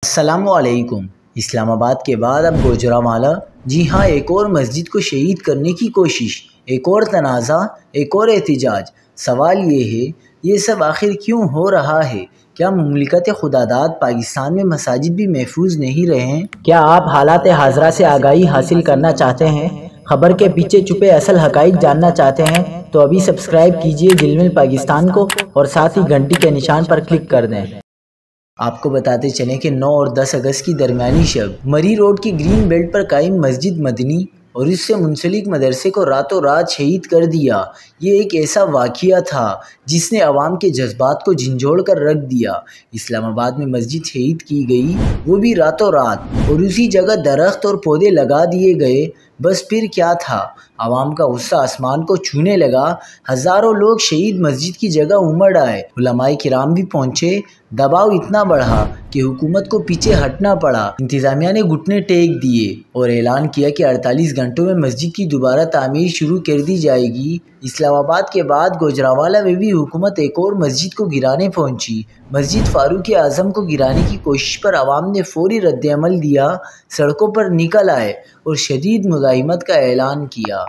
السلام علیکم۔ اسلام آباد کے بعد اب گوجرانوالہ، جی ہاں، ایک اور مسجد کو شہید کرنے کی کوشش، ایک اور تنازع، ایک اور احتجاج۔ سوال یہ ہے، یہ سب آخر کیوں ہو رہا ہے؟ کیا مملکت خداداد پاکستان میں مساجد بھی محفوظ نہیں رہے؟ کیا آپ حالات حاضرہ سے آگاہی حاصل کرنا چاہتے ہیں؟ خبر کے پیچھے چھپے اصل حقائق جاننا چاہتے ہیں تو ابھی سبسکرائب کیجئے جلمل پاکستان کو اور ساتھ ہی گھنٹی کے نشان پر کلک کر دیں۔ آپ کو بتاتے چلیں کہ 9 اور 10 اگست کی درمیانی شب مری روڈ کی گرین بیلٹ پر قائم مسجد مدنی اور اس سے منسلک مدرسے کو راتوں رات شہید کر دیا۔ یہ ایک ایسا واقعہ تھا جس نے عوام کے جذبات کو جھنجھوڑ کر رکھ دیا۔ اسلام آباد میں مسجد شہید کی گئی، وہ بھی راتوں رات، اور اسی جگہ درخت اور پودے لگا دیے گئے۔ بس پھر کیا تھا؟ عوام کا غصہ آسمان کو چھونے لگا۔ ہزاروں لوگ شہید مسجد کی جگہ امڑ آئے، علماء کرام بھی پہنچے۔ دباؤ اتنا بڑھا کہ حکومت کو پیچھے ہٹنا پڑا۔ انتظامیہ نے گھٹنے ٹیک دیے اور اعلان کیا کہ 48 گھنٹوں میں مسجد کی دوبارہ تعمیر شروع کر دی جائے گی۔ اسلام آباد کے بعد گوجرانوالہ میں بھی حکومت ایک اور مسجد کو گرانے پہنچی۔ مسجد فاروق اعظم کو گرانے کی کوشش پر عوام نے فوری رد عمل دیا، سڑکوں پر نکل آئے اور شدید مزاحمت کا اعلان کیا۔